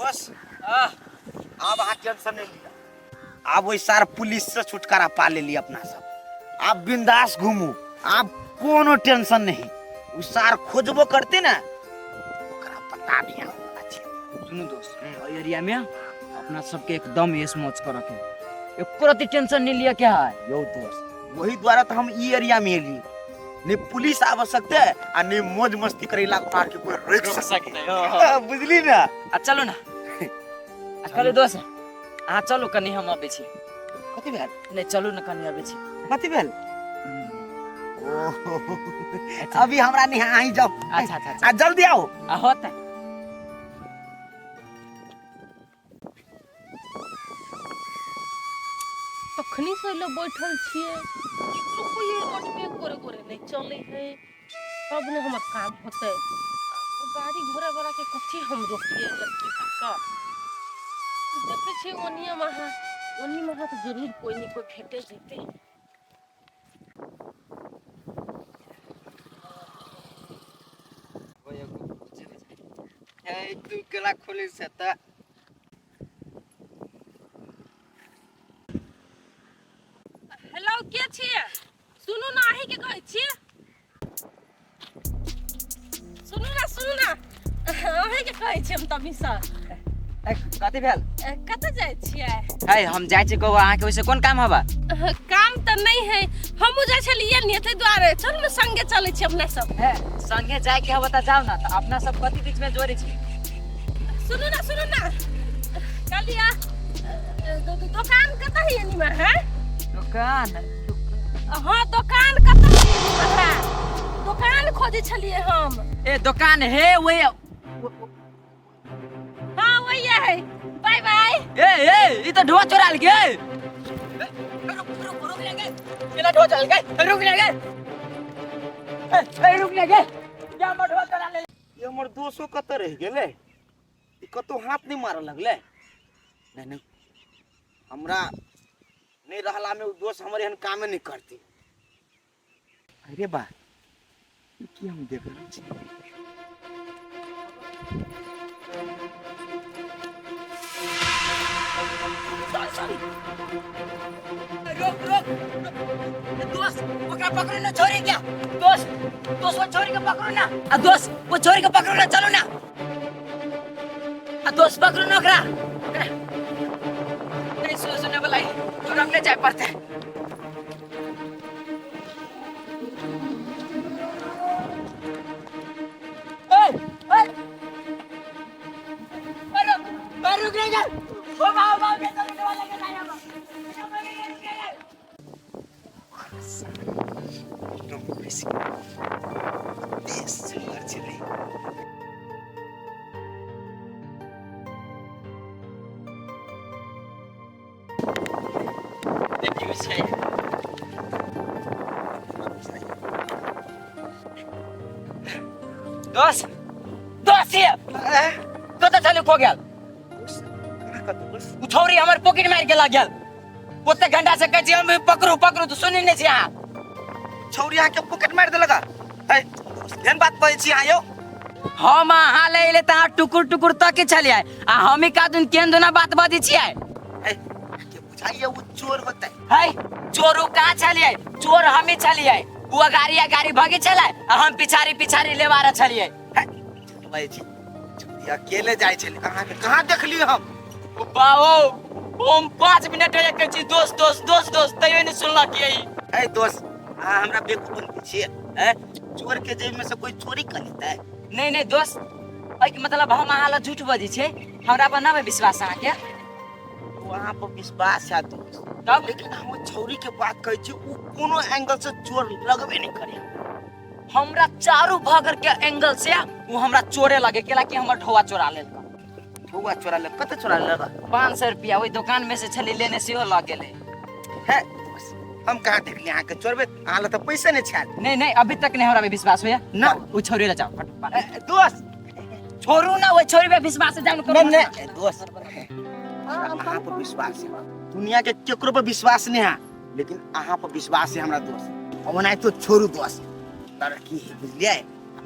बस अब अहाँ टेंशन नहीं लिया। अब वही सार पुलिस से छुटकारा पा ले लिया अपना सब। आप बिंदास घूमू, आप कोनो टेंशन नहीं। वो सार खोजबो करते ना, ओकरा पता भी सुनो दोस्त, एरिया में अपना सबके एकदम ऐश मौज कर रखे, एको रति टेंशन नहीं लिया क्या है यो दोस्त। वही द्वारा तो हम ई एरिया में एली। ने पुलिस आवश्यकता है और ने मौज मस्ती करेला मार के कोई रोक सकते। बुझली ना? चलो ना चलो दोस्त, हाँ चलो कनी हम आबे छी। कथि भेल? नहीं चलो ना कनी आबे छी। कथि भेल? अभी हमरा नहीं आ ही जाओ। अच्छा अच्छा अच्छा जल्दी आओ। होता है। अखनी से लोग बैठल छिए, केकरो कोई रोडवे करे करे नहीं चले है। तब ने हमर काम होते। गाड़ी घोड़ा वाला के कथी हम रोकिए लड़की का। देखे छी ओनिया महा तो जरूर कोई नहीं कोई भेटे जेते। तू केला खोले से त हेलो के छिए? सुनु ना आही के कहै छी। सुनु ना आही के कहै छी हम तमीसा। कथि भेल? कत जाय छिए? है हम जाय छी गो। अहाँ के वैसे कोन काम हवा? काम त नहीं है, हमहु जाय छलिए ने ते द्वारे। चल न संगे चले छी अपना सब। है संगे जाय के हवा त जाओ ना। त अपना सब कथि बीच में जोड़ी छी? सुनु ना कालिया दुकान कत है यानी में है? दुकान? हां दुकान कत है? दुकान खोजे छलिए हम। ए दुकान है वे। हां वही है। Bye bye. ए ई तो ढोआ चोराल गे। रुक ले गे। केला ढोआ चल गे। रुक ले गे। ए रुक ले गे। क्या मत ढोआ चोरा ले। ये हमर दोस्तों कत रह गेले? ई कतो हाथ नहीं मार लगले। नहीं हमरा नहीं रहला में दोस्त हमारे हन काम नहीं करती। अरे बा की हम देख रहे छी। रुक दोस्त पकड़ा पकड़ो ना छोरी क्या? दोस्त वो छोरी को पकड़ो ना। दोस्त वो छोरी को पकड़ो ना। चलो ना दोस्त पकड़ो ना ओकरा। नहीं सुने वाला तो रंग ले जाए पड़ते हैं। रुक ले जा। ओ बाबा के चलने वाला के नहीं अब। दोस्त ये तो चले को गया। छोरी हमर पॉकेट मार के लाग गेल। ओते घंटा से कहै छी हम पकड़ू तो सुनि नै छी। अहाँ छौरी अहाँ के पॉकेट मार देलक। है एहन बात कहै छी अहाँ यौ? हम अहाँ ले त टुकुर तक छलिए आ हम का दुन केन दुना बात बजै छियै। है के बुझाइए वो चोर होतै। है चोरू कहाँ छलिए? चोर हमी छलिए। वो गाड़ी भागे छले आ हम पिछारी लेवारा छलिए। भाई जी अकेले जाय छले अहाँ के कहां देखलिए हम? बाओ हम 5 मिनट एक कहै छी दोस्त तइयो नै सुनला कि। ए दोस्त अहाँ हमरा बेवकूफ बनबै छियै। हैं चोर के जेब में से कोई चोरी कर लेता है? नहीं दोस्त ऐ के मतलब हम अहाँ ला झूठ बजै छै। हमरा पर ना विश्वास अहाँ के? वहां पर विश्वास है दोस्त तब लेकिन हम छौरी के बात कहै छी उ कोनो एंगल से चोर लगबे नहीं करे। हमरा चारू भागर के एंगल से वो हमरा चोरे लगे केला कि हमर ढोआ चोरा लेल। ढोआ चोरा ले कते चोरा ले? 500 रुपया वही दुकान में से छली लेने से हो लग गेले। है हम कहां देखली अहाँ के चोरबे? अहाँ ला त पैसा नहीं छाल। नहीं अभी तक नहीं हमरा पे विश्वास होया ना। वो छोरी ला जाओ दोस्त छोरू ना वो छोरी पे विश्वास से जान करो। नहीं दोस्त अहाँ पर विश्वास है। दुनिया के केकरो पर विश्वास नहीं है लेकिन अहाँ पर विश्वास है हमरा दोस्त। अब नहीं तो छोरू दोस्त लड़की है बुझलिए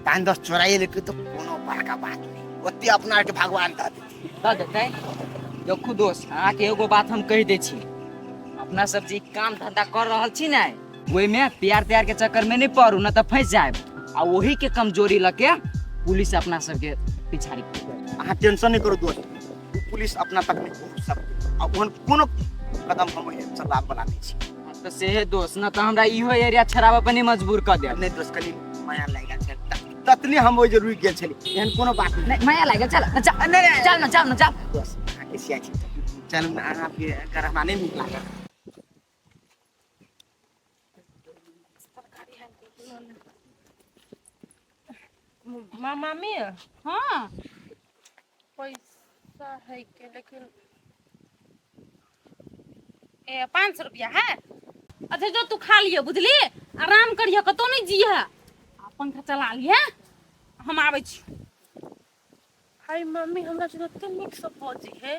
5-10 चोराइए लेके तो कोनो बड़का बात नहीं। ओते अपना के भगवान दऽ देतै। देखू दोस्त, अहाँके एगो बात हम कहि दै छी, अपना सब जे काम धंधा कर रहल छी ने, ओहिमे प्यार त्यार के चक्कर में नहीं पड़ू, न तो फंस जाएब। आ वही के कमजोरी लगे पुलिस अपना सबके पिछाड़ी। अहाँ टेंशन नहीं करू दोस्त, पुलिस अपना तक नहीं पहुंच सकती। आ ओहन कोनो कदम हम सरकार बना दै छी। तो सेहे दोस्त, न तो हमरा इहो एरिया छराबे पर नहीं मजबूर कर दे। नहीं दोस्त, कनी माया लागि गेल छै, ततने हम ओइ जे रुकि गेल छली। एहन कोनो बात नहीं, माया लागे, चल न, चल न चल। दोस्त अहाँ के सिया छी, चलू ना, अहाँ के कर हमरा नहीं नीक लागल। मामी हाँ पैसा है के, लेकिन 500 रुपया है। अच्छा जो तू खा लियो, बुझली, आराम करियो, कतो नहीं जी है, पंखा चला लिया, हम आवे छी। हाय मम्मी, हमरा से ओते नीक से बजी है,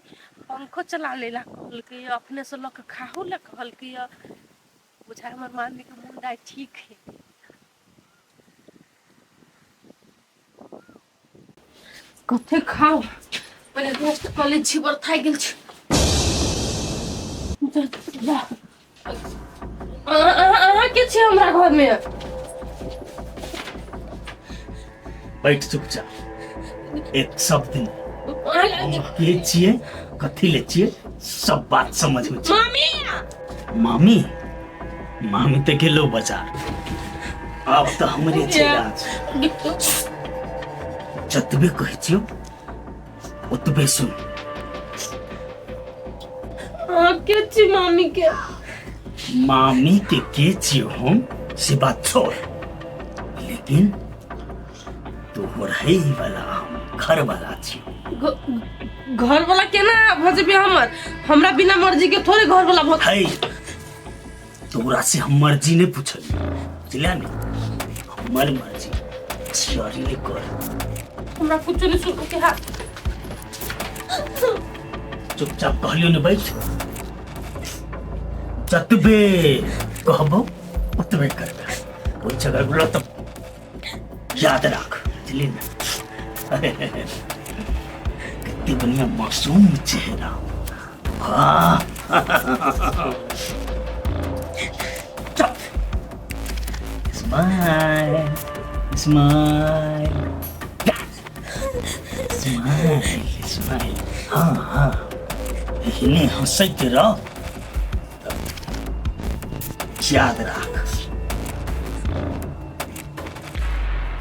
पंखो चला लेला कहल के, अपने से लक खाहू ला कहल के, बुझाय हमर मामी के मुंडा ठीक है। कथे खाओ पहले, दोस्त कॉलेज छिबर थाई गेल छ। के छे हमरा घर में? बैठ चुपचाप। एक शब्द नहीं, के छिए, कथी ले छिए, सब बात समझ में छिए। मामी मामी मामी तो गेलो बाजार, अब तो हमरे चेला जतबे कह छियो ओतबे सुन। के छी मामी के? मामी के छियो हम से बात छोड़, लेकिन तोहर है वाला हम घर वाला छियो। घर वाला केना भजबे हमर? हमरा बिना मर्जी के थोड़े घर वाला भज। है तोरा से हम मर्जी नहीं पूछल, बुझला नहीं, हमर मर्जी छियारी ले कर। हमरा कुछ नहीं सुन के हाथ। चुपचाप कहलियो ने बैठ, जतबे कहबो ओतबे करबे, कोई जगह बोलो तो याद रख, बुझली ना। कितनी बढ़िया मासूम चेहरा, वाह। चुप, स्माइल स्माइल स्माइल स्माइल। हाँ हाँ, इन्हें हंसते रहो, याद रख।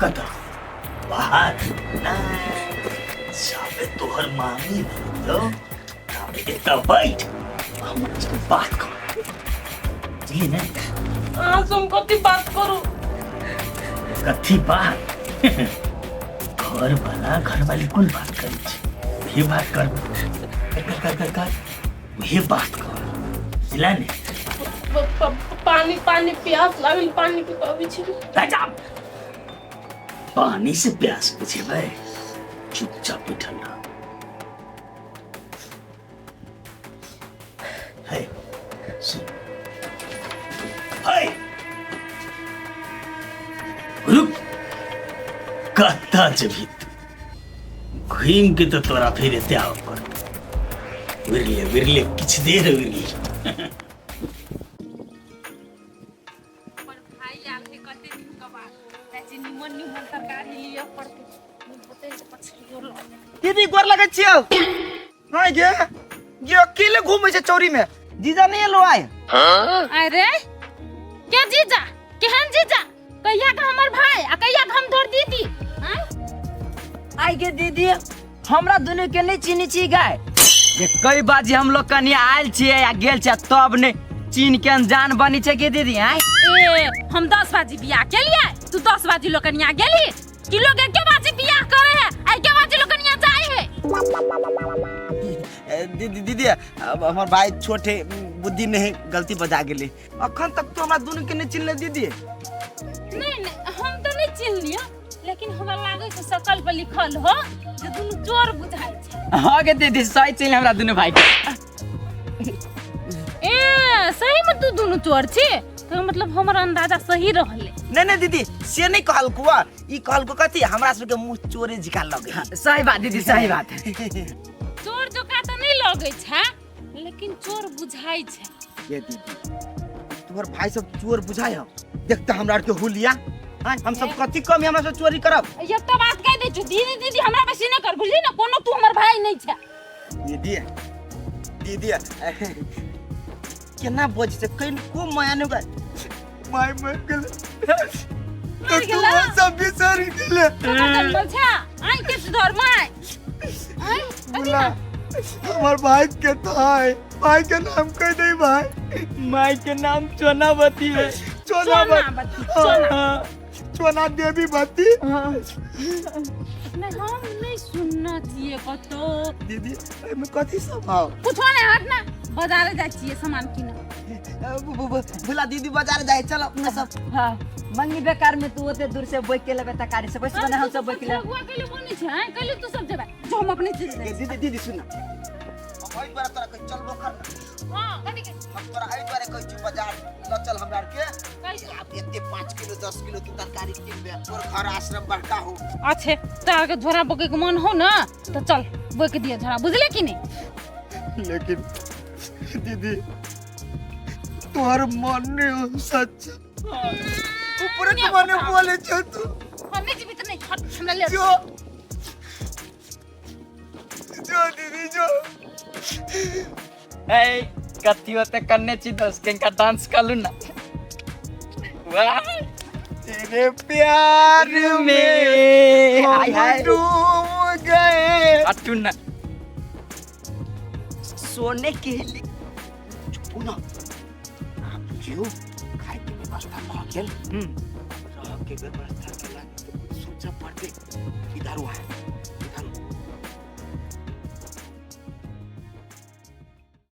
कदम बाहर साबे तोहर मामी नहीं तो इतना बैठ, हम इसको बात करो, जी ना। तुम कथी बात करो? कथी बात? घर वाला घर वाली कौन बात करी छे, ये बात कर कर ये बात कर, जिला ने। पानी पानी प्यास लागल, पानी के कभी छी। पानी से प्यास बुझे भाई, चुपचाप बैठल रह। है सुन, है रुक, कहता जभी घूम के तो तोरा फिर त्याग कर विरले किछ देर विरले। दीदी गोर लगे छियो। हां गे, ये अकेले घूमे छे चौरी में, जीजा नहीं लो आए। अरे क्या जीजा, केहन जीजा? कहिया का हमर भाई आ कहिया का हम तोर दीदी। आई के दीदी, हमरा दुनू के नहीं चीनी छी गाय। ये कई बाजी हम लोग कनी आयल छिए या गेल छ, तब ने चीन के अनजान बनी छे के दीदी। आई ए, हम 10 बाजी बियाह के लिए, तू 10 बाजी लोकनिया गेली कि लोग के बाजी बियाह करे है, आई के बाजी लोकनिया जाए है। दीदी दीदी, अब हमार भाई छोटे बुद्धि नहीं, गलती बजा गेली। अखन तक तो हमरा दुनू के नहीं चिन्हले दीदी। नहीं हम तो नहीं चिन्ह लिया, लेकिन हमरा लागे छै शकल पर लिखल हो जे दुनू चोर बुझाय छै। हां के दीदी, सही चिन्ह हमरा दुनू भाई के। ए सही में तू दुनू चोर छी, तो मतलब हमर अंदाजा सही रहले। नहीं नहीं दीदी, से नहीं कहल को ई कहल को कथी हमरा सबके मुंह चोरे जिका लगे। सही बात दीदी, सही बात है। चोर जोका तो नहीं लगे छे, लेकिन चोर बुझाई छे। ये दीदी तोहर भाई सब चोर बुझाय हो, देखता हमरा आर के हुलिया। हां हम सब कथी कमी हमरा से चोरी करब। ये तो बात कह दे छु दीदी, दीदी हमरा बेसी नहीं कर बुझली ना, कोनो तू हमर भाई नहीं छे। दीदी केना बोझ से कहीं को माया नहीं कर माय मर गेल तो तू सब बिसर गेले। जन्मल छे आई के सुधर माय आई बोला हमार भाई के तो है, भाई के नाम कह दे भाई। माई के नाम चोनावती है। चोना देवी बत्ती। नहीं हम नहीं सुनना चाहिए कतो। दीदी मैं कथी सब आओ कुछ नहीं हट ना, बाजार जाय छिए सामान किने। भूला दीदी बाजार जाए चलो अपना सब। हां मंगी बेकार में तू ओते दूर से बोल के लेबे तकारी से बस बना हम सब बोल के ले। हुआ के लिए बोनी छे हैं, कल तू सब जेबे जो हम अपनी चीज दे। दीदी सुन भाई बार तोरा कह चलबो कर। हां कनी के हम तोरा आई बारे कह छी बाजार ल चल हमरा के कैसे आप एते 5 किलो 10 किलो तू तरकारी किनबे, तोर घर आश्रम बड़का हो। अच्छे तार के झोरा बके के मन हो ना तो चल बके दिए झोरा, बुझले कि नहीं। लेकिन दीदी तोहर मन नहीं हो सच। ऊपर के मने बोले छ तू। हम नहीं जीवित नहीं हट हमरा ले जो दीदी जो ए कथी होते करने ची दोस्त के का डांस कर लू ना। वाह तेरे प्यार में हाय हाय डूब गए। अटू ना सोने के लिए चुप ना आप क्यों खाए के व्यवस्था ना खेल रह के व्यवस्था के लागे तो सोचा पड़ते इधर हुआ है